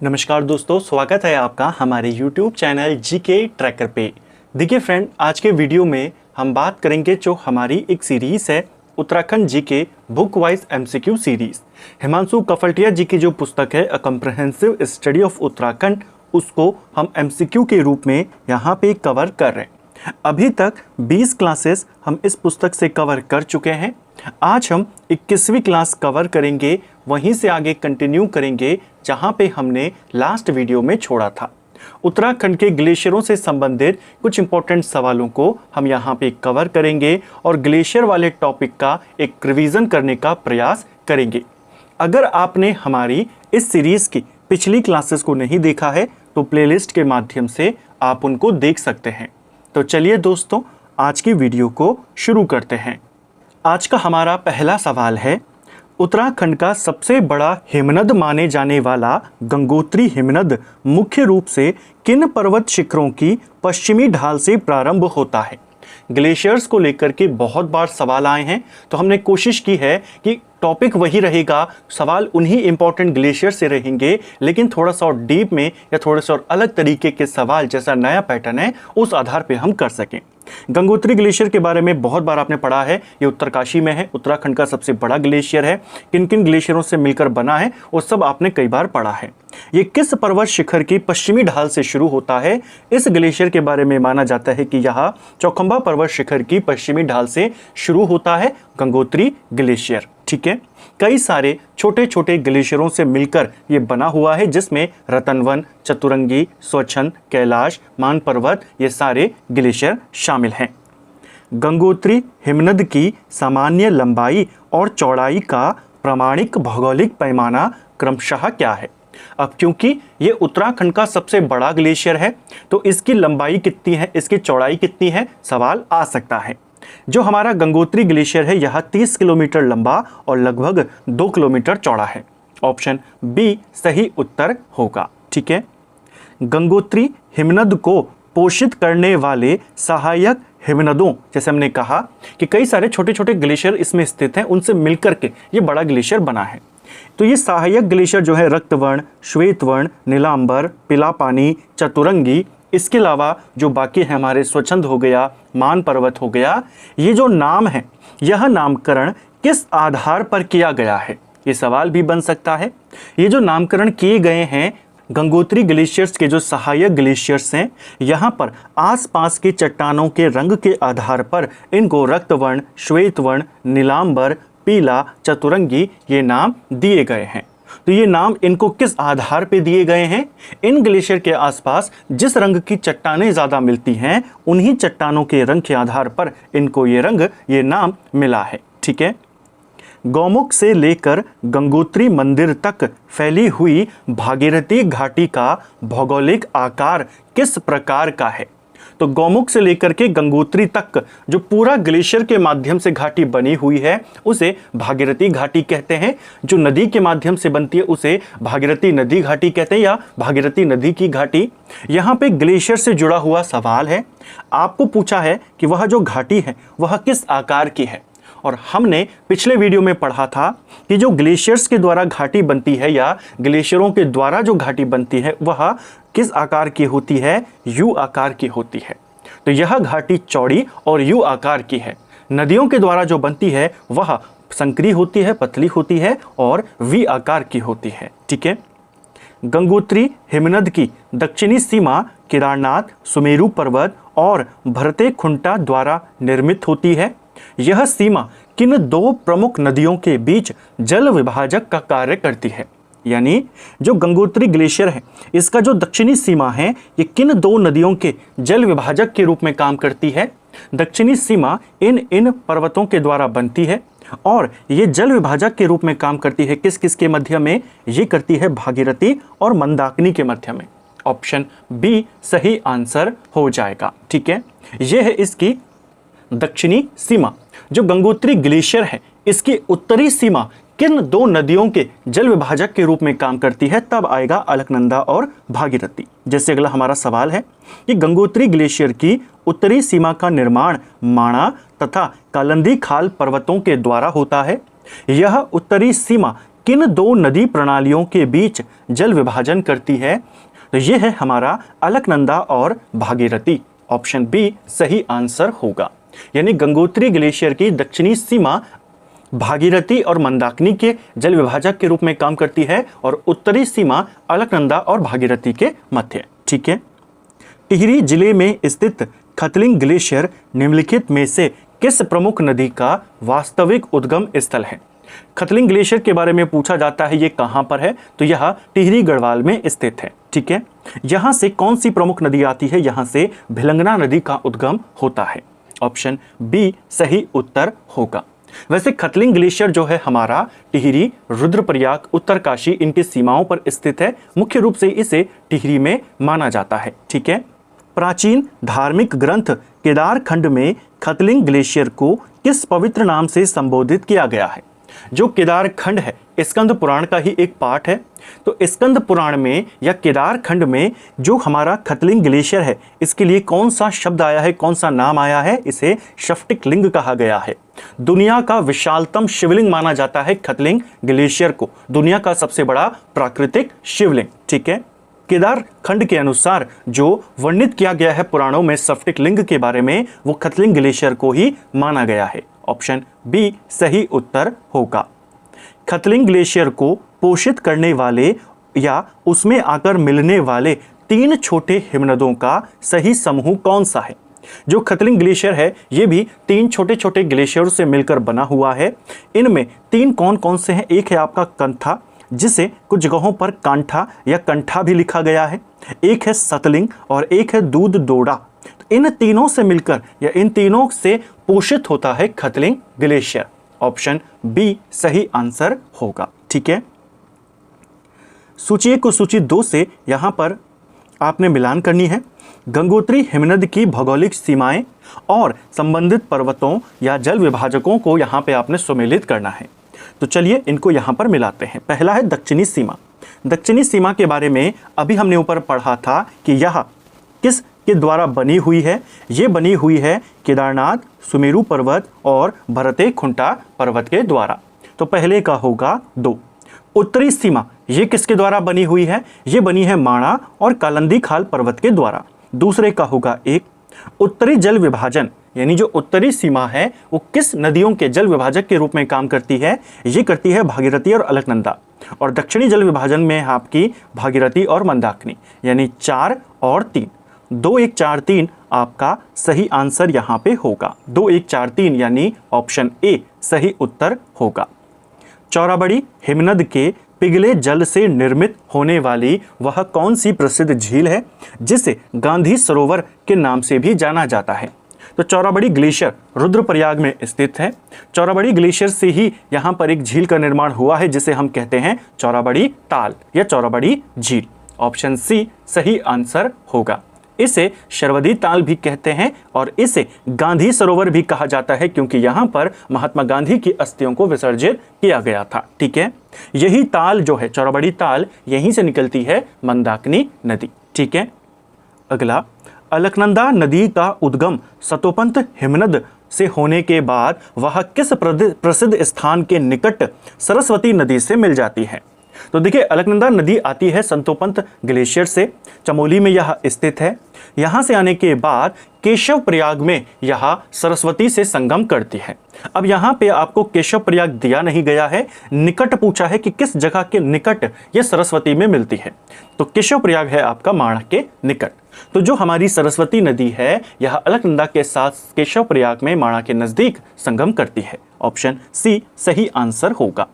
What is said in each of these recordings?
नमस्कार दोस्तों, स्वागत है आपका हमारे YouTube चैनल जीके ट्रैकर पे। देखिए फ्रेंड, आज के वीडियो में हम बात करेंगे जो हमारी एक सीरीज़ है Uttarakhand GK book wise MCQ series. Himanshu Kafaltia ji की जो पुस्तक है a comprehensive study of Uttarakhand, उसको हम एमसीक्यू के रूप में यहाँ पे कवर कर रहे हैं। अभी तक 20 क्लासेस हम इस पुस्तक से कवर कर चुके हैं। आज हम 21वीं क्लास कवर करेंगे, वहीं से आगे कंटिन्यू करेंगे जहां पे हमने लास्ट वीडियो में छोड़ा था। उत्तराखंड के ग्लेशियरों से संबंधित कुछ इंपॉर्टेंट सवालों को हम यहां पे कवर करेंगे और ग्लेशियर वाले टॉपिक का एक रिवीजन करने का प्रयास करेंगे। अगर आपने हमारी इस सीरीज़ की पिछली क्लासेस को नहीं देखा है तो प्लेलिस्ट के माध्यम से आप उनको देख सकते हैं। तो चलिए दोस्तों, आज की वीडियो को शुरू करते हैं। आज का हमारा पहला सवाल है, उत्तराखंड का सबसे बड़ा हिमनद माने जाने वाला गंगोत्री हिमनद मुख्य रूप से किन पर्वत शिखरों की पश्चिमी ढाल से प्रारंभ होता है। ग्लेशियर्स को लेकर के बहुत बार सवाल आए हैं, तो हमने कोशिश की है कि टॉपिक वही रहेगा, सवाल उन्हीं इंपॉर्टेंट ग्लेशियर से रहेंगे, लेकिन थोड़ा सा और डीप में या थोड़े से और अलग तरीके के सवाल जैसा नया पैटर्न है उस आधार पे हम कर सकें। गंगोत्री ग्लेशियर के बारे में बहुत बार आपने पढ़ा है, ये उत्तरकाशी में है, उत्तराखंड का सबसे बड़ा ग्लेशियर है। किन किन ग्लेशियरों से मिलकर बना है वो सब आपने कई बार पढ़ा है। ये किस पर्वत शिखर की पश्चिमी ढाल से शुरू होता है। इस ग्लेशियर के बारे में माना जाता है कि यह चौखंबा पर्वत शिखर की पश्चिमी ढाल से शुरू होता है गंगोत्री ग्लेशियर। ठीक है, कई सारे छोटे छोटे ग्लेशियरों से मिलकर ये बना हुआ है, जिसमें रतनवन, चतुरंगी, स्वच्छंद, कैलाश, मान पर्वत, ये सारे ग्लेशियर शामिल हैं। गंगोत्री हिमनद की सामान्य लंबाई और चौड़ाई का प्रामाणिक भौगोलिक पैमाना क्रमशः क्या है। अब क्योंकि ये उत्तराखंड का सबसे बड़ा ग्लेशियर है तो इसकी लंबाई कितनी है, इसकी चौड़ाई कितनी है, सवाल आ सकता है। जो हमारा गंगोत्री ग्लेशियर है यह 30 किलोमीटर लंबा और लगभग 2 किलोमीटर चौड़ा है। ऑप्शन बी सही उत्तर होगा। ठीक है, गंगोत्री हिमनद को पोषित करने वाले सहायक हिमनदों, जैसे हमने कहा कि कई सारे छोटे छोटे ग्लेशियर इसमें स्थित हैं, उनसे मिलकर के ये बड़ा ग्लेशियर बना है। तो ये सहायक ग्लेशियर जो है रक्तवर्ण, श्वेतवर्ण, नीलांबर, पीला पानी, चतुरंगी, इसके अलावा जो बाकी है हमारे स्वच्छंद हो गया, मान पर्वत हो गया, ये जो नाम है यह नामकरण किस आधार पर किया गया है, ये सवाल भी बन सकता है। ये जो नामकरण किए गए हैं गंगोत्री ग्लेशियर्स के जो सहायक ग्लेशियर्स हैं, यहाँ पर आसपास की चट्टानों के रंग के आधार पर इनको रक्तवर्ण, श्वेतवर्ण, नीलांबर, पीला, चतुरंगी ये नाम दिए गए हैं। तो ये नाम इनको किस आधार पे दिए गए हैं? इन ग्लेशियर के आसपास जिस रंग की चट्टानें ज़्यादा मिलती हैं उन्हीं चट्टानों के रंग के आधार पर इनको ये रंग, ये नाम मिला है। ठीक है, गौमुख से लेकर गंगोत्री मंदिर तक फैली हुई भागीरथी घाटी का भौगोलिक आकार किस प्रकार का है। तो गौमुख से लेकर के गंगोत्री तक जो पूरा ग्लेशियर के माध्यम से घाटी बनी हुई है उसे भागीरथी घाटी कहते हैं। जो नदी के माध्यम से बनती है उसे भागीरथी नदी घाटी कहते हैं या भागीरथी नदी की घाटी। यहाँ पे ग्लेशियर से जुड़ा हुआ सवाल है, आपको पूछा है कि वह जो घाटी है वह किस आकार की है। और हमने पिछले वीडियो में पढ़ा था कि जो ग्लेशियर्स के द्वारा घाटी बनती है या ग्लेशियरों के द्वारा जो घाटी बनती है वह किस आकार की होती है, यू आकार की होती है। तो यह घाटी चौड़ी और यू आकार की है। नदियों के द्वारा जो बनती है वह संकरी होती है, पतली होती है और वी आकार की होती है। ठीक है, गंगोत्री हिमनद की दक्षिणी सीमा केदारनाथ, सुमेरु पर्वत और भरतेखुंटा द्वारा निर्मित होती है। यह सीमा किन दो प्रमुख नदियों के बीच जल विभाजक का कार्य करती है। यानी जो गंगोत्री ग्लेशियर है इसका जो दक्षिणी सीमा है ये किन दो नदियों के जल विभाजक के रूप में काम करती है। दक्षिणी सीमा इन पर्वतों के द्वारा बनती है और ये जल विभाजक के रूप में काम करती है किस किस के मध्य में, ये करती है भागीरथी और मंदाकिनी के मध्य में। ऑप्शन बी सही आंसर हो जाएगा। ठीक है, यह है इसकी दक्षिणी सीमा। जो गंगोत्री ग्लेशियर है इसकी उत्तरी सीमा किन दो नदियों के जल विभाजक के रूप में काम करती है, तब आएगा अलकनंदा और भागीरथी। जैसे अगला हमारा सवाल है कि गंगोत्री ग्लेशियर की उत्तरी सीमा का निर्माण माणा तथा कालंदी खाल पर्वतों के द्वारा होता है। यह उत्तरी सीमा किन दो नदी प्रणालियों के बीच जल विभाजन करती है? तो ये है हमारा अलकनंदा और भागीरथी। ऑप्शन बी सही आंसर होगा। यानी गंगोत्री ग्लेशियर की दक्षिणी सीमा भागीरथी और मंदाकिनी के जल विभाजक के रूप में काम करती है और उत्तरी सीमा अलकनंदा और भागीरथी के मध्य। ठीक है। टिहरी जिले में स्थित खतलिंग ग्लेशियर निम्नलिखित में से किस प्रमुख नदी का वास्तविक उद्गम स्थल है? खतलिंग ग्लेशियर के बारे में पूछा जाता है, ये कहां पर है? तो यह टिहरी गढ़वाल में स्थित है। ठीक है। यहां से कौन सी प्रमुख नदी आती है? यहां से भिलंगना नदी का उद्गम होता है। ऑप्शन बी सही उत्तर होगा। वैसे खतलिंग ग्लेशियर जो है हमारा टिहरी, रुद्रप्रयाग, उत्तरकाशी इनकी सीमाओं पर स्थित है। मुख्य रूप से इसे टिहरी में माना जाता है। ठीक है। प्राचीन धार्मिक ग्रंथ केदारखंड में खतलिंग ग्लेशियर को किस पवित्र नाम से संबोधित किया गया है? जो केदारखंड है स्कंद पुराण का ही एक पार्ट है। तो स्कंद पुराण में या केदारखंड में जो हमारा खतलिंग ग्लेशियर है, इसके लिए कौन सा शब्द आया है, कौन सा नाम आया है? इसे स्फटिक लिंग कहा गया है। दुनिया का विशालतम शिवलिंग माना जाता है खतलिंग ग्लेशियर को, दुनिया का सबसे बड़ा प्राकृतिक शिवलिंग। ठीक है। केदारखंड के अनुसार जो वर्णित किया गया है पुराणों में स्फटिक लिंग के बारे में, वो खतलिंग ग्लेशियर को ही माना गया है। ऑप्शन बी सही उत्तर होगा। खतलिंग ग्लेशियर को पोषित करने वाले या उसमें आकर मिलने वाले 3 छोटे हिमनदों का सही समूह कौन सा है? जो खतलिंग ग्लेशियर है ये भी 3 छोटे छोटे ग्लेशियरों से मिलकर बना हुआ है। इनमें 3 कौन कौन से हैं? एक है आपका कंथा, जिसे कुछ जगहों पर कांठा या कंठा भी लिखा गया है। एक है सतलिंग और एक है दूध डोडा। तो इन तीनों से मिलकर या इन तीनों से पोषित होता है खतलिंग ग्लेशियर। ऑप्शन बी सही आंसर होगा। ठीक है। सूची 1 को सूची 2 से यहां पर आपने मिलान करनी है। गंगोत्री हिमनद की भौगोलिक सीमाएं और संबंधित पर्वतों या जल विभाजकों को यहां पे आपने सुमेलित करना है। तो चलिए इनको यहां पर मिलाते हैं। पहला है दक्षिणी सीमा। दक्षिणी सीमा के बारे में अभी हमने ऊपर पढ़ा था कि यह किस के द्वारा बनी हुई है? ये बनी हुई है केदारनाथ, सुमेरु पर्वत और भरतेखुंटा पर्वत के द्वारा। तो पहले का होगा 2। उत्तरी सीमा ये किसके द्वारा बनी हुई है? ये बनी है माणा और कालंदी खाल पर्वत के द्वारा। दूसरे का होगा 1। उत्तरी जल विभाजन यानी जो उत्तरी सीमा है वो किस नदियों के जल विभाजक के रूप में काम करती है? ये करती है भागीरथी और अलकनंदा। और दक्षिणी जल विभाजन में आपकी भागीरथी और मंदाकिनी, यानी 4 और 3। 2 1 4 3 आपका सही आंसर यहाँ पे होगा। 2 1 4 3 यानी ऑप्शन ए सही उत्तर होगा। चौराबड़ी हिमनद के पिघले जल से निर्मित होने वाली वह कौन सी प्रसिद्ध झील है जिसे गांधी सरोवर के नाम से भी जाना जाता है? तो चौराबड़ी ग्लेशियर रुद्रप्रयाग में स्थित है। चौराबड़ी ग्लेशियर से ही यहाँ पर एक झील का निर्माण हुआ है जिसे हम कहते हैं चौराबड़ी ताल या चौराबड़ी झील। ऑप्शन सी सही आंसर होगा। इसे शरवदी ताल भी कहते हैं और इसे गांधी सरोवर भी कहा जाता है क्योंकि यहाँ पर महात्मा गांधी की अस्थियों को विसर्जित किया गया था। ठीक है। यही ताल जो है चौराबड़ी ताल, यहीं से निकलती है मंदाकिनी नदी। ठीक है। अगला, अलकनंदा नदी का उद्गम सतोपंत हिमनद से होने के बाद वह किस प्रसिद्ध स्थान के निकट सरस्वती नदी से मिल जाती है? तो देखिए, अलकनंदा नदी आती है संतोपंत ग्लेशियर से, चमोली में यह स्थित है। यहाँ से आने के बाद केशव प्रयाग में यह सरस्वती से संगम करती है। अब यहाँ पे आपको केशव प्रयाग दिया नहीं गया है, निकट पूछा है कि किस जगह के निकट ये सरस्वती में मिलती है। तो केशव प्रयाग है आपका माणा के निकट। तो जो हमारी सरस्वती नदी है यह अलकनंदा के साथ केशव प्रयाग में माणा के नजदीक संगम करती है। ऑप्शन सी सही आंसर होगा।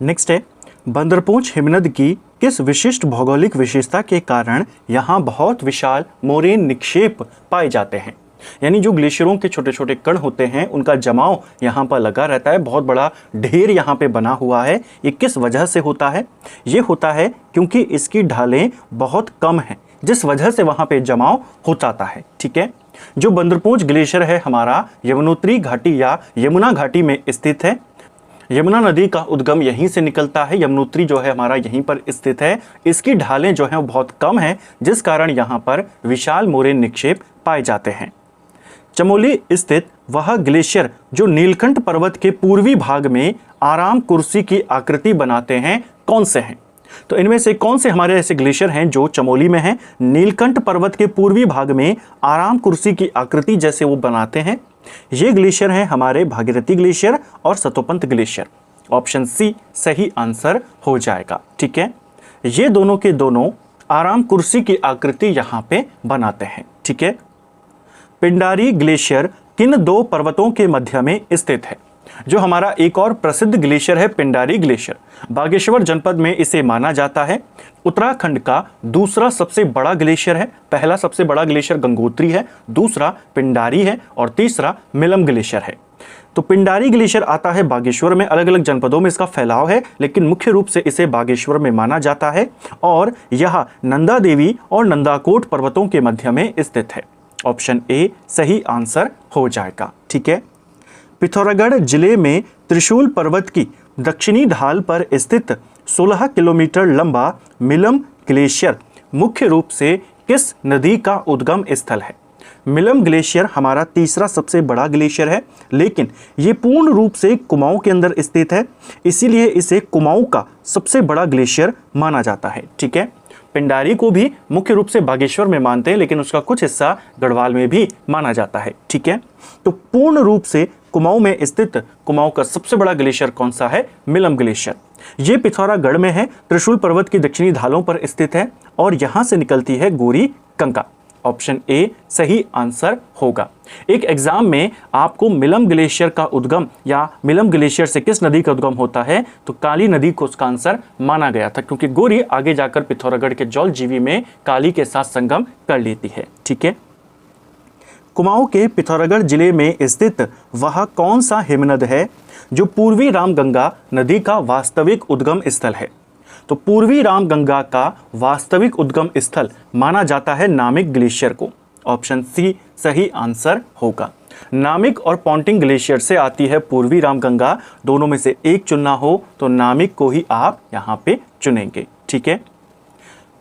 नेक्स्ट है, बंदरपूंछ हिमनद की किस विशिष्ट भौगोलिक विशेषता के कारण यहाँ बहुत विशाल मोरेन निक्षेप पाए जाते हैं? यानी जो ग्लेशियरों के छोटे छोटे कण होते हैं उनका जमाव यहाँ पर लगा रहता है, बहुत बड़ा ढेर यहाँ पे बना हुआ है। ये किस वजह से होता है? ये होता है क्योंकि इसकी ढालें बहुत कम हैं, जिस वजह से वहाँ पे जमाव हो जाता है। ठीक है। जो बंदरपूंछ ग्लेशियर है हमारा यमुनोत्री घाटी या यमुना घाटी में स्थित है। यमुना नदी का उद्गम यहीं से निकलता है। यमुनोत्री जो है हमारा यहीं पर स्थित है। इसकी ढालें जो हैं वो बहुत कम हैं, जिस कारण यहाँ पर विशाल मोरेन निक्षेप पाए जाते हैं। चमोली स्थित वह ग्लेशियर जो नीलकंठ पर्वत के पूर्वी भाग में आराम कुर्सी की आकृति बनाते हैं कौन से हैं? तो इनमें से कौन से हमारे ऐसे ग्लेशियर हैं जो चमोली में हैं? नीलकंठ पर्वत के पूर्वी भाग में आराम कुर्सी की आकृति जैसे वो बनाते हैं। ये ग्लेशियर हैं हमारे भागीरथी ग्लेशियर और सतोपंत ग्लेशियर। ऑप्शन सी सही आंसर हो जाएगा। ठीक है, ये दोनों के दोनों आराम कुर्सी की आकृति यहां पे बनाते हैं। ठीक है, पिंडारी ग्लेशियर किन दो पर्वतों के मध्य में स्थित है? जो हमारा एक और प्रसिद्ध ग्लेशियर है पिंडारी ग्लेशियर, बागेश्वर जनपद में इसे माना जाता है। उत्तराखंड का दूसरा सबसे बड़ा ग्लेशियर है। पहला सबसे बड़ा ग्लेशियर गंगोत्री है, दूसरा पिंडारी है और तीसरा मिलम ग्लेशियर है। तो पिंडारी ग्लेशियर आता है बागेश्वर में, अलग अलग जनपदों में इसका फैलाव है, लेकिन मुख्य रूप से इसे बागेश्वर में माना जाता है और यह नंदा देवी और नंदाकोट पर्वतों के मध्य में स्थित है। ऑप्शन ए सही आंसर हो जाएगा। ठीक है, पिथौरागढ़ जिले में त्रिशूल पर्वत की दक्षिणी ढाल पर स्थित 16 किलोमीटर लंबा मिलम ग्लेशियर मुख्य रूप से किस नदी का उद्गम स्थल है? मिलम ग्लेशियर हमारा तीसरा सबसे बड़ा ग्लेशियर है, लेकिन ये पूर्ण रूप से कुमाऊं के अंदर स्थित है, इसीलिए इसे कुमाऊं का सबसे बड़ा ग्लेशियर माना जाता है। ठीक है, पिंडारी को भी मुख्य रूप से बागेश्वर में मानते हैं, लेकिन उसका कुछ हिस्सा गढ़वाल में भी माना जाता है। ठीक है, तो पूर्ण रूप से कुमाऊं में स्थित कुमाऊं का सबसे बड़ा ग्लेशियर कौन सा है? मिलम ग्लेशियर। ये पिथौरागढ़ में है, त्रिशूल पर्वत की दक्षिणी ढालों पर स्थित है और यहां से निकलती है गोरी गंगा। ऑप्शन ए सही आंसर होगा। एक एग्जाम में आपको मिलम ग्लेशियर का उद्गम या मिलम ग्लेशियर से किस नदी का उद्गम होता है, तो काली नदी को उसका आंसर माना गया था, क्योंकि गोरी आगे जाकर पिथौरागढ़ के जौलजीबी में काली के साथ संगम कर लेती है। ठीक है, कुमाऊं के पिथौरागढ़ जिले में स्थित वह कौन सा हिमनद है जो पूर्वी रामगंगा नदी का वास्तविक उद्गम स्थल है? तो पूर्वी रामगंगा का वास्तविक उद्गम स्थल माना जाता है नामिक ग्लेशियर को। ऑप्शन सी सही आंसर होगा। नामिक और पॉन्टिंग ग्लेशियर से आती है पूर्वी रामगंगा, दोनों में से एक चुनना हो तो नामिक को ही आप यहाँ पे चुनेंगे। ठीक है,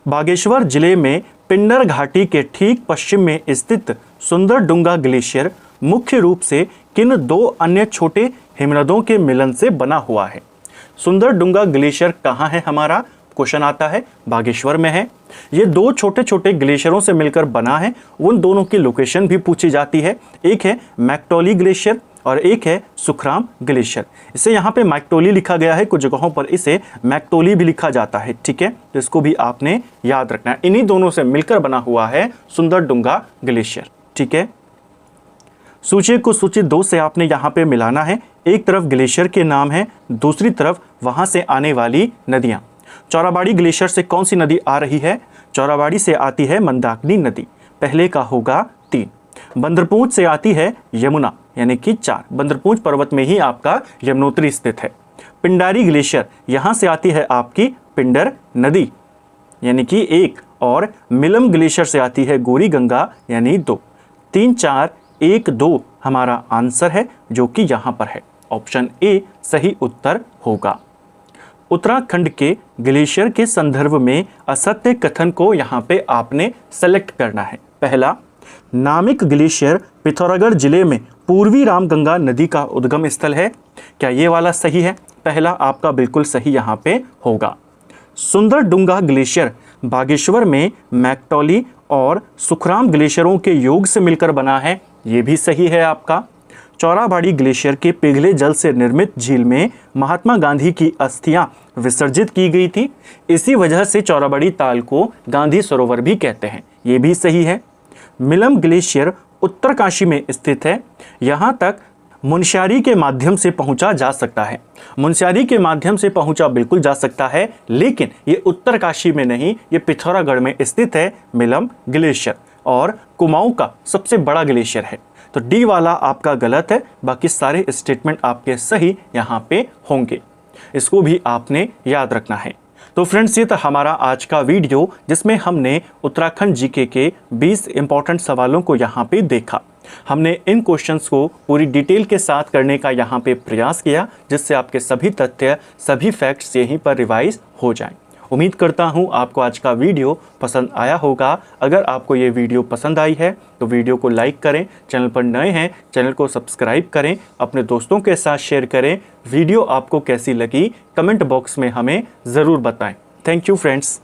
बागेश्वर जिले में पिंडर घाटी के ठीक पश्चिम में स्थित सुंदरडुंगा ग्लेशियर मुख्य रूप से किन दो अन्य छोटे हिमनदों के मिलन से बना हुआ है? सुंदरडुंगा ग्लेशियर कहाँ है हमारा? क्वेश्चन आता है, बागेश्वर में है। ये दो छोटे छोटे ग्लेशियरों से मिलकर बना है, उन दोनों की लोकेशन भी पूछी जाती है। एक है मैक्टोली ग्लेशियर और एक है सुखराम ग्लेशियर। इसे यहाँ पे मैक्टोली लिखा गया है, कुछ जगहों पर इसे मैक्टोली भी लिखा जाता है। ठीक है, तो इसको भी आपने याद रखना है। इन्हीं दोनों से मिलकर बना हुआ है सुंदरडुंगा ग्लेशियर। ठीक है, सूची को सूची 2 से आपने यहाँ पे मिलाना है। एक तरफ ग्लेशियर के नाम है, दूसरी तरफ वहाँ से आने वाली नदियाँ। चौराबाड़ी ग्लेशियर से कौन सी नदी आ रही है? चौराबाड़ी से आती है मंदाकिनी नदी, पहले का होगा 3। बंदरपूंछ से आती है यमुना, यानी कि 4। बंदरपूंछ पर्वत में ही आपका यमुनोत्री स्थित है। पिंडारी ग्लेशियर यहाँ से आती है आपकी पिंडर नदी, यानी कि 1, और मिलम ग्लेशियर से आती है गोरी गंगा, यानी 2। 3, 4, 1, 2 हमारा आंसर है, जो कि यहाँ पर है। ऑप्शन ए सही उत्तर होगा। उत्तराखंड के ग्लेशियर के संदर्भ में असत्य कथन को यहाँ पे आपने सेलेक्ट करना है। पहला, नामिक ग्लेशियर पिथौरागढ़ जिले में पूर्वी रामगंगा नदी का उद्गम स्थल है। क्या ये वाला सही है? पहला आपका बिल्कुल सही यहाँ पे होगा। सुंदरडुंगा ग्लेशियर बागेश्वर में मैक्टोली और सुखराम ग्लेशियरों के योग से मिलकर बना है, ये भी सही है आपका। चौराबाड़ी ग्लेशियर के पिघले जल से निर्मित झील में महात्मा गांधी की अस्थियां विसर्जित की गई थी, इसी वजह से चौराबाड़ी ताल को गांधी सरोवर भी कहते हैं, ये भी सही है। मिलम ग्लेशियर उत्तरकाशी में स्थित है, यहाँ तक मुनस्यारी के माध्यम से पहुंचा जा सकता है। मुनस्यारी के माध्यम से पहुंचा बिल्कुल जा सकता है, लेकिन ये उत्तरकाशी में नहीं, ये पिथौरागढ़ में स्थित है मिलम ग्लेशियर, और कुमाऊं का सबसे बड़ा ग्लेशियर है। तो डी वाला आपका गलत है, बाकी सारे स्टेटमेंट आपके सही यहाँ पे होंगे, इसको भी आपने याद रखना है। तो फ्रेंड्स, ये था हमारा आज का वीडियो, जिसमें हमने उत्तराखंड जीके के 20 इंपॉर्टेंट सवालों को यहाँ पे देखा। हमने इन क्वेश्चंस को पूरी डिटेल के साथ करने का यहाँ पे प्रयास किया, जिससे आपके सभी तथ्य, सभी फैक्ट्स यहीं पर रिवाइज हो जाएं। उम्मीद करता हूँ आपको आज का वीडियो पसंद आया होगा। अगर आपको ये वीडियो पसंद आई है तो वीडियो को लाइक करें, चैनल पर नए हैं चैनल को सब्सक्राइब करें, अपने दोस्तों के साथ शेयर करें। वीडियो आपको कैसी लगी कमेंट बॉक्स में हमें ज़रूर बताएं। Thank you friends.